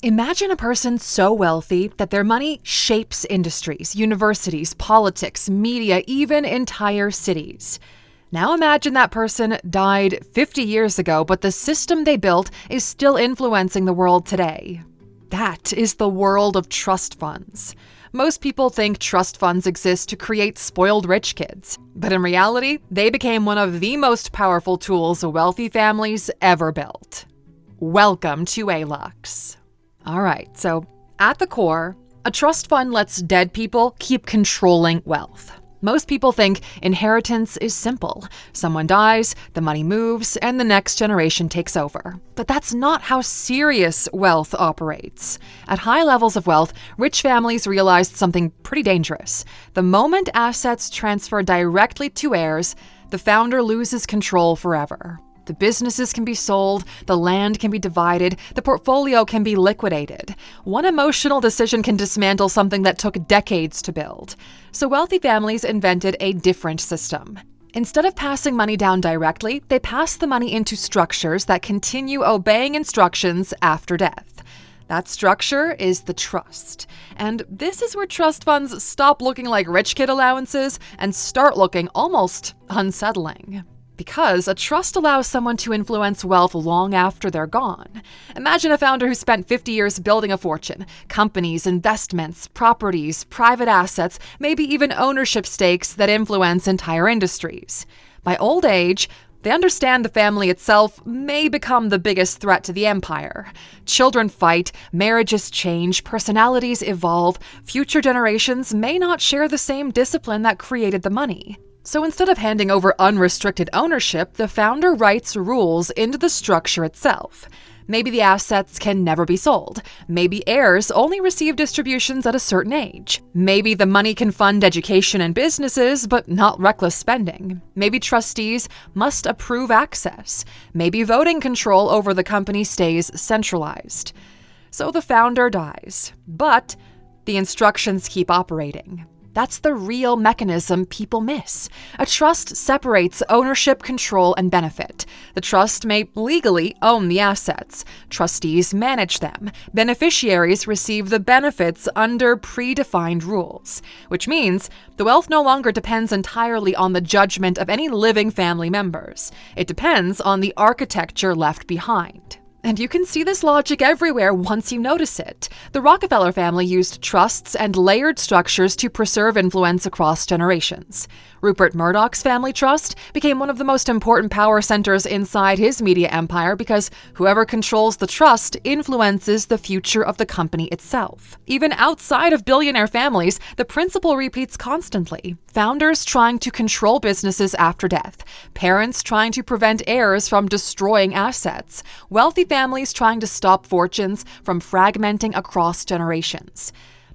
Imagine a person so wealthy that their money shapes industries, universities, politics, media, even entire cities. Now imagine that person died 50 years ago, but the system they built is still influencing the world today. That is the world of trust funds. Most people think trust funds exist to create spoiled rich kids, but in reality, they became one of the most powerful tools wealthy families ever built. Welcome to Alux. All right, so at the core, a trust fund lets dead people keep controlling wealth. Most people think inheritance is simple. Someone dies, the money moves, and the next generation takes over. But that's not how serious wealth operates. At high levels of wealth, rich families realized something pretty dangerous. The moment assets transfer directly to heirs, the founder loses control forever. The businesses can be sold, the land can be divided, the portfolio can be liquidated. One emotional decision can dismantle something that took decades to build. So wealthy families invented a different system. Instead of passing money down directly, they pass the money into structures that continue obeying instructions after death. That structure is the trust. And this is where trust funds stop looking like rich kid allowances and start looking almost unsettling. Because a trust allows someone to influence wealth long after they're gone. Imagine a founder who spent 50 years building a fortune. Companies, investments, properties, private assets, maybe even ownership stakes that influence entire industries. By old age, they understand the family itself may become the biggest threat to the empire. Children fight, marriages change, personalities evolve, future generations may not share the same discipline that created the money. So instead of handing over unrestricted ownership, the founder writes rules into the structure itself. Maybe the assets can never be sold. Maybe heirs only receive distributions at a certain age. Maybe the money can fund education and businesses, but not reckless spending. Maybe trustees must approve access. Maybe voting control over the company stays centralized. So the founder dies, but the instructions keep operating. That's the real mechanism people miss. A trust separates ownership, control, and benefit. The trust may legally own the assets. Trustees manage them. Beneficiaries receive the benefits under predefined rules, which means the wealth no longer depends entirely on the judgment of any living family members. It depends on the architecture left behind. And you can see this logic everywhere once you notice it. The Rockefeller family used trusts and layered structures to preserve influence across generations. Rupert Murdoch's family trust became one of the most important power centers inside his media empire because whoever controls the trust influences the future of the company itself. Even outside of billionaire families, the principle repeats constantly. Founders trying to control businesses after death. Parents trying to prevent heirs from destroying assets. Wealthy families trying to stop fortunes from fragmenting across generations.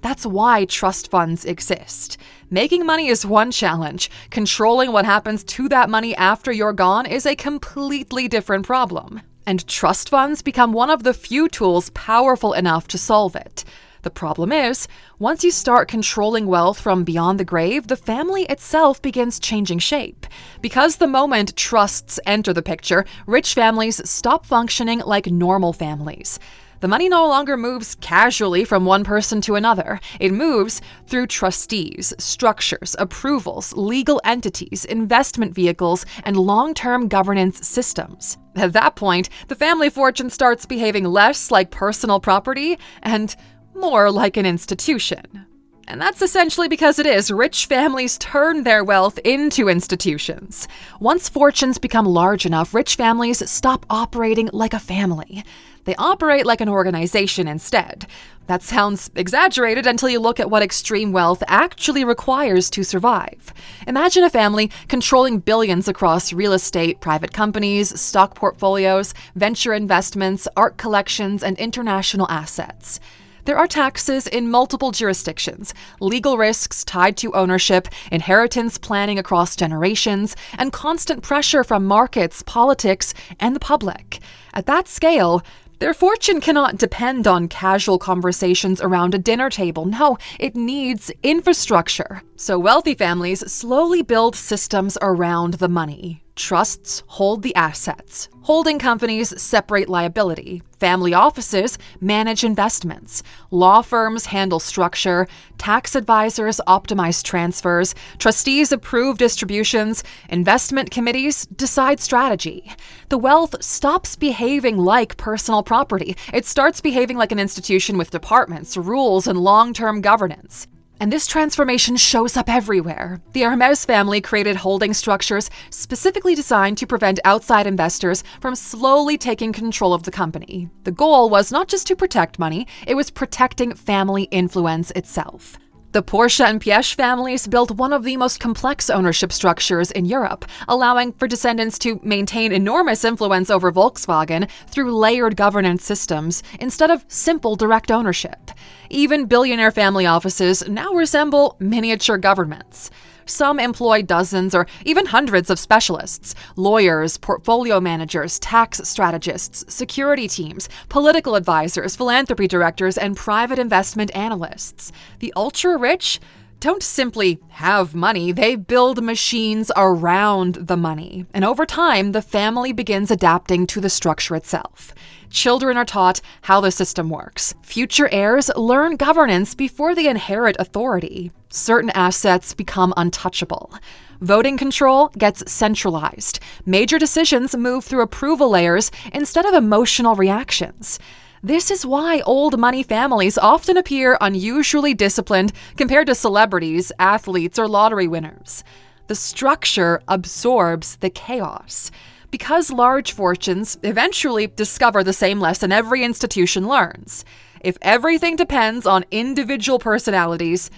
That's why trust funds exist. Making money is one challenge. Controlling what happens to that money after you're gone is a completely different problem. And trust funds become one of the few tools powerful enough to solve it. The problem is, once you start controlling wealth from beyond the grave, the family itself begins changing shape. Because the moment trusts enter the picture, rich families stop functioning like normal families. The money no longer moves casually from one person to another. It moves through trustees, structures, approvals, legal entities, investment vehicles, and long-term governance systems. At that point, the family fortune starts behaving less like personal property and more like an institution. And that's essentially because it is. Rich families turn their wealth into institutions. Once fortunes become large enough, rich families stop operating like a family. They operate like an organization instead. That sounds exaggerated until you look at what extreme wealth actually requires to survive. Imagine a family controlling billions across real estate, private companies, stock portfolios, venture investments, art collections, and international assets. There are taxes in multiple jurisdictions, legal risks tied to ownership, inheritance planning across generations, and constant pressure from markets, politics, and the public. At that scale, their fortune cannot depend on casual conversations around a dinner table. No, it needs infrastructure. So wealthy families slowly build systems around the money. Trusts hold the assets. Holding companies separate liability. Family offices manage investments. Law firms handle structure. Tax advisors optimize transfers. Trustees approve distributions. Investment committees decide strategy. The wealth stops behaving like personal property. It starts behaving like an institution with departments, rules, and long-term governance. And this transformation shows up everywhere. The Hermes family created holding structures specifically designed to prevent outside investors from slowly taking control of the company. The goal was not just to protect money, it was protecting family influence itself. The Porsche and Piëch families built one of the most complex ownership structures in Europe, allowing for descendants to maintain enormous influence over Volkswagen through layered governance systems instead of simple direct ownership. Even billionaire family offices now resemble miniature governments. Some employ dozens or even hundreds of specialists: lawyers, portfolio managers, tax strategists, security teams, political advisors, philanthropy directors, and private investment analysts. The ultra-rich don't simply have money, they build machines around the money. And over time, the family begins adapting to the structure itself. Children are taught how the system works. Future heirs learn governance before they inherit authority. Certain assets become untouchable. Voting control gets centralized. Major decisions move through approval layers instead of emotional reactions. This is why old money families often appear unusually disciplined compared to celebrities, athletes, or lottery winners. The structure absorbs the chaos. Because large fortunes eventually discover the same lesson every institution learns. If everything depends on individual personalities,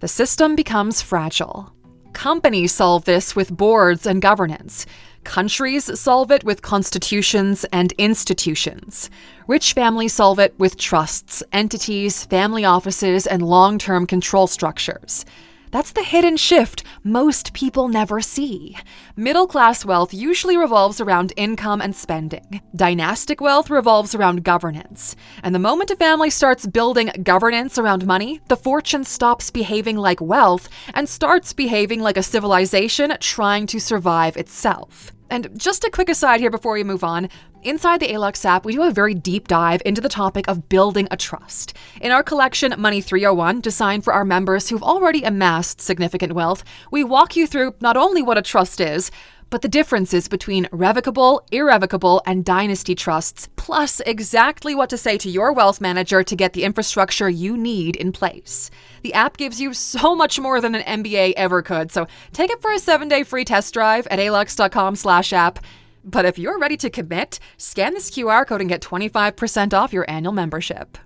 the system becomes fragile. Companies solve this with boards and governance. Countries solve it with constitutions and institutions. Rich families solve it with trusts, entities, family offices, and long-term control structures. That's the hidden shift most people never see. Middle-class wealth usually revolves around income and spending. Dynastic wealth revolves around governance. And the moment a family starts building governance around money, the fortune stops behaving like wealth and starts behaving like a civilization trying to survive itself. And just a quick aside here before we move on, inside the Alux app, we do a very deep dive into the topic of building a trust. In our collection, Money 301, designed for our members who've already amassed significant wealth, we walk you through not only what a trust is, but the differences between revocable, irrevocable, and dynasty trusts, plus exactly what to say to your wealth manager to get the infrastructure you need in place. The app gives you so much more than an MBA ever could, so take it for a 7-day free test drive at Alux.com/app. But if you're ready to commit, scan this QR code and get 25% off your annual membership.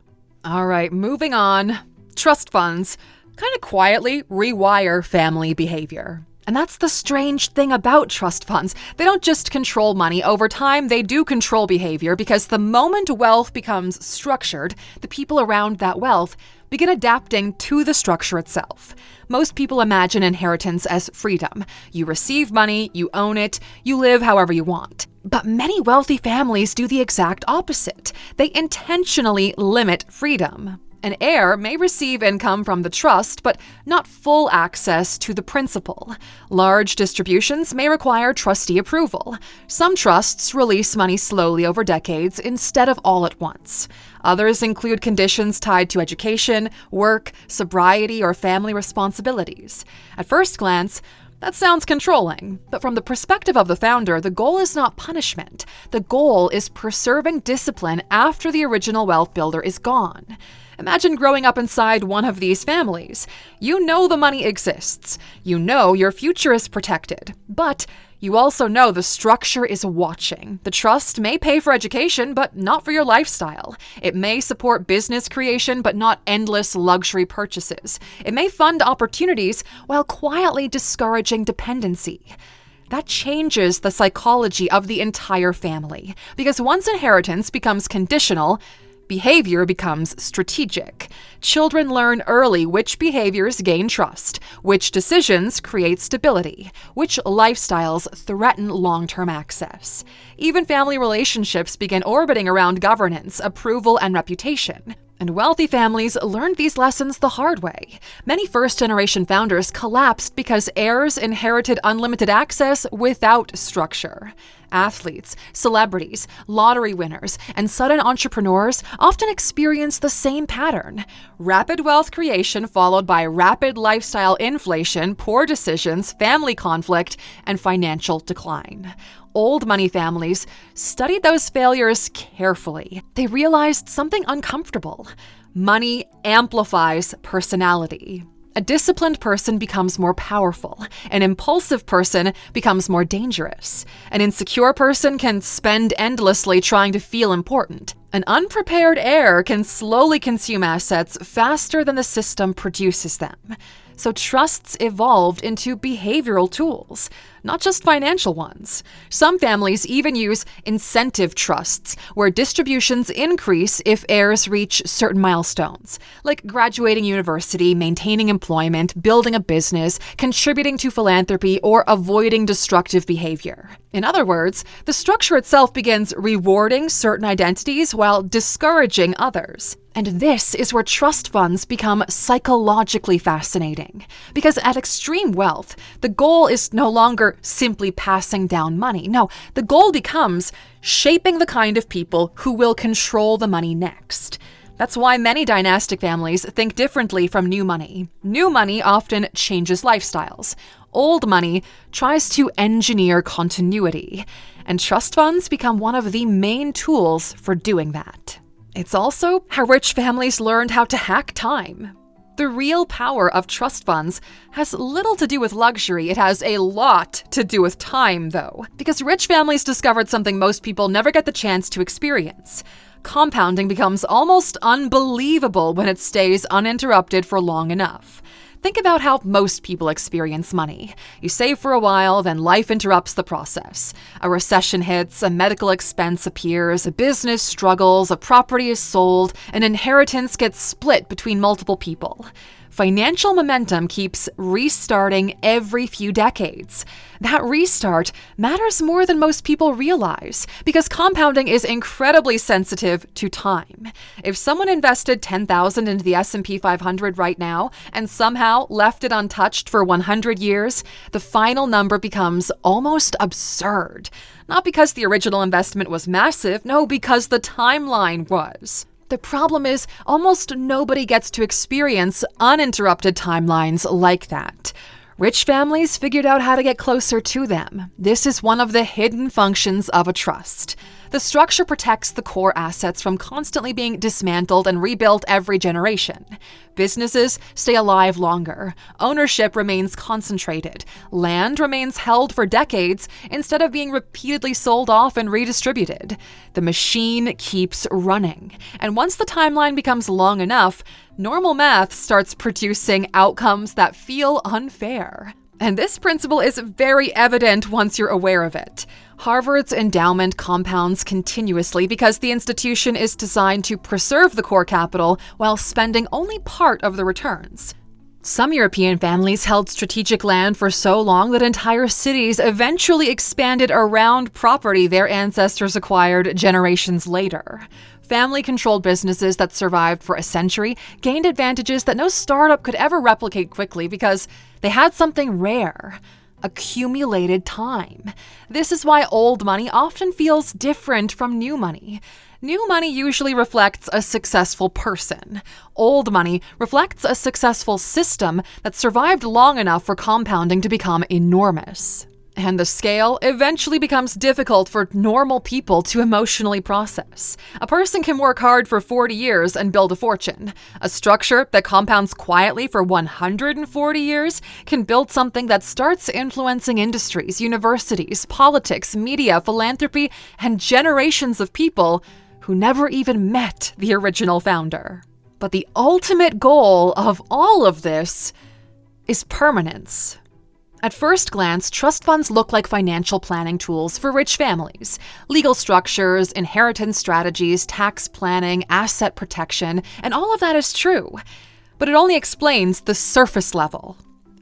All right, moving on. Trust funds kind of quietly rewire family behavior. And that's the strange thing about trust funds. They don't just control money. Over time, they do control behavior because the moment wealth becomes structured, the people around that wealth begin adapting to the structure itself. Most people imagine inheritance as freedom. You receive money, you own it, you live however you want. But many wealthy families do the exact opposite. They intentionally limit freedom. An heir may receive income from the trust, but not full access to the principal. Large distributions may require trustee approval. Some trusts release money slowly over decades instead of all at once. Others include conditions tied to education, work, sobriety, or family responsibilities. At first glance, that sounds controlling, but from the perspective of the founder, the goal is not punishment. The goal is preserving discipline after the original wealth builder is gone. Imagine growing up inside one of these families. You know the money exists. You know your future is protected. But you also know the structure is watching. The trust may pay for education, but not for your lifestyle. It may support business creation, but not endless luxury purchases. It may fund opportunities while quietly discouraging dependency. That changes the psychology of the entire family, because once inheritance becomes conditional, behavior becomes strategic. Children learn early which behaviors gain trust, which decisions create stability, which lifestyles threaten long-term access. Even family relationships begin orbiting around governance, approval, and reputation. And wealthy families learned these lessons the hard way. Many first-generation founders collapsed because heirs inherited unlimited access without structure. Athletes, celebrities, lottery winners, and sudden entrepreneurs often experience the same pattern: rapid wealth creation followed by rapid lifestyle inflation, poor decisions, family conflict, and financial decline. Old money families studied those failures carefully. They realized something uncomfortable. Money amplifies personality. A disciplined person becomes more powerful. An impulsive person becomes more dangerous. An insecure person can spend endlessly trying to feel important. An unprepared heir can slowly consume assets faster than the system produces them. So trusts evolved into behavioral tools, not just financial ones. Some families even use incentive trusts, where distributions increase if heirs reach certain milestones, like graduating university, maintaining employment, building a business, contributing to philanthropy, or avoiding destructive behavior. In other words, the structure itself begins rewarding certain identities while discouraging others. And this is where trust funds become psychologically fascinating. Because at extreme wealth, the goal is no longer simply passing down money. No, the goal becomes shaping the kind of people who will control the money next. That's why many dynastic families think differently from new money. New money often changes lifestyles. Old money tries to engineer continuity. And trust funds become one of the main tools for doing that. It's also how rich families learned how to hack time. The real power of trust funds has little to do with luxury. It has a lot to do with time, though, because rich families discovered something most people never get the chance to experience. Compounding becomes almost unbelievable when it stays uninterrupted for long enough. Think about how most people experience money. You save for a while, then life interrupts the process. A recession hits, a medical expense appears, a business struggles, a property is sold, an inheritance gets split between multiple people. Financial momentum keeps restarting every few decades. That restart matters more than most people realize, because compounding is incredibly sensitive to time. If someone invested $10,000 into the S&P 500 right now and somehow left it untouched for 100 years, the final number becomes almost absurd. Not because the original investment was massive, no, because the timeline was. The problem is, almost nobody gets to experience uninterrupted timelines like that. Rich families figured out how to get closer to them. This is one of the hidden functions of a trust. The structure protects the core assets from constantly being dismantled and rebuilt every generation. Businesses stay alive longer. Ownership remains concentrated. Land remains held for decades instead of being repeatedly sold off and redistributed. The machine keeps running. And once the timeline becomes long enough, normal math starts producing outcomes that feel unfair. And this principle is very evident once you're aware of it. Harvard's endowment compounds continuously because the institution is designed to preserve the core capital while spending only part of the returns. Some European families held strategic land for so long that entire cities eventually expanded around property their ancestors acquired generations later. Family-controlled businesses that survived for a century gained advantages that no startup could ever replicate quickly because they had something rare: accumulated time. This is why old money often feels different from new money. New money usually reflects a successful person. Old money reflects a successful system that survived long enough for compounding to become enormous. And the scale eventually becomes difficult for normal people to emotionally process. A person can work hard for 40 years and build a fortune. A structure that compounds quietly for 140 years can build something that starts influencing industries, universities, politics, media, philanthropy, and generations of people who never even met the original founder. But the ultimate goal of all of this is permanence. At first glance, trust funds look like financial planning tools for rich families. Legal structures, inheritance strategies, tax planning, asset protection, and all of that is true. But it only explains the surface level.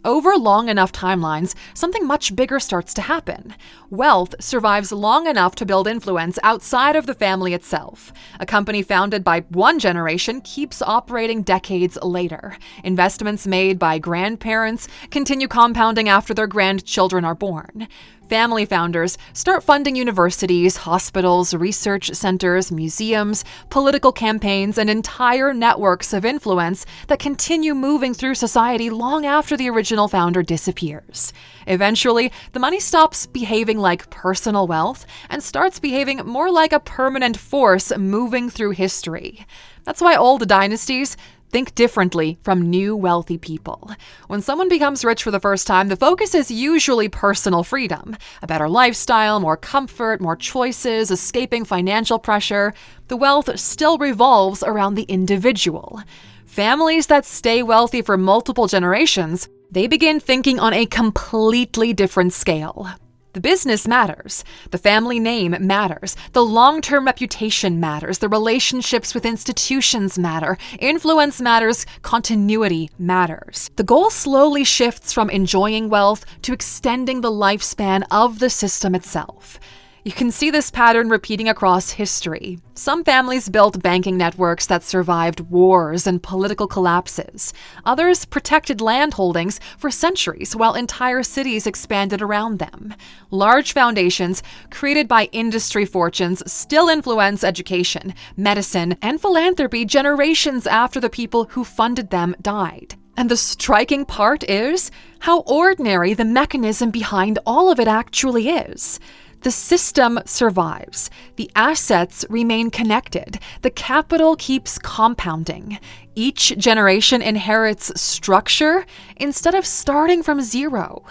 Over long enough timelines, something much bigger starts to happen. Wealth survives long enough to build influence outside of the family itself. A company founded by one generation keeps operating decades later. Investments made by grandparents continue compounding after their grandchildren are born. Family founders start funding universities, hospitals, research centers, museums, political campaigns, and entire networks of influence that continue moving through society long after the original founder disappears. Eventually, the money stops behaving like personal wealth and starts behaving more like a permanent force moving through history. That's why old dynasties think differently from new wealthy people. When someone becomes rich for the first time, the focus is usually personal freedom, a better lifestyle, more comfort, more choices, escaping financial pressure. The wealth still revolves around the individual. Families that stay wealthy for multiple generations, they begin thinking on a completely different scale. The business matters. The family name matters. The long-term reputation matters. The relationships with institutions matter. Influence matters. Continuity matters. The goal slowly shifts from enjoying wealth to extending the lifespan of the system itself. You can see this pattern repeating across history. Some families built banking networks that survived wars and political collapses. Others protected land holdings for centuries while entire cities expanded around them. Large foundations created by industry fortunes still influence education, medicine, and philanthropy generations after the people who funded them died. And the striking part is how ordinary the mechanism behind all of it actually is. The system survives. The assets remain connected. The capital keeps compounding. Each generation inherits structure instead of starting from zero.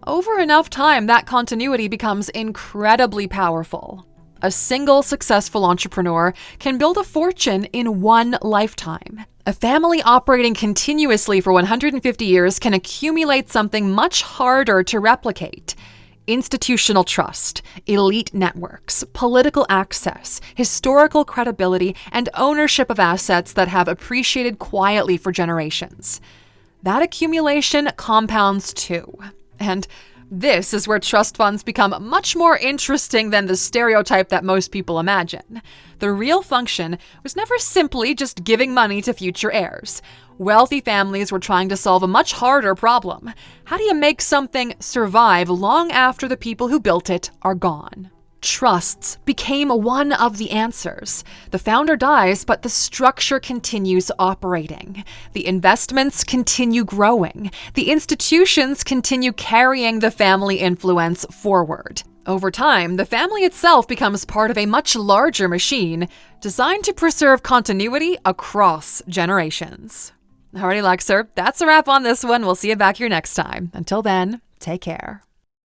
Over enough time, that continuity becomes incredibly powerful. A single successful entrepreneur can build a fortune in one lifetime. A family operating continuously for 150 years can accumulate something much harder to replicate. Institutional trust, elite networks, political access, historical credibility, and ownership of assets that have appreciated quietly for generations. That accumulation compounds too. And this is where trust funds become much more interesting than the stereotype that most people imagine. The real function was never simply just giving money to future heirs. Wealthy families were trying to solve a much harder problem. How do you make something survive long after the people who built it are gone? Trusts became one of the answers. The founder dies, but the structure continues operating. The investments continue growing. The institutions continue carrying the family influence forward. Over time, the family itself becomes part of a much larger machine designed to preserve continuity across generations. Alrighty, Lexer, that's a wrap on this one. We'll see you back here next time. Until then, take care.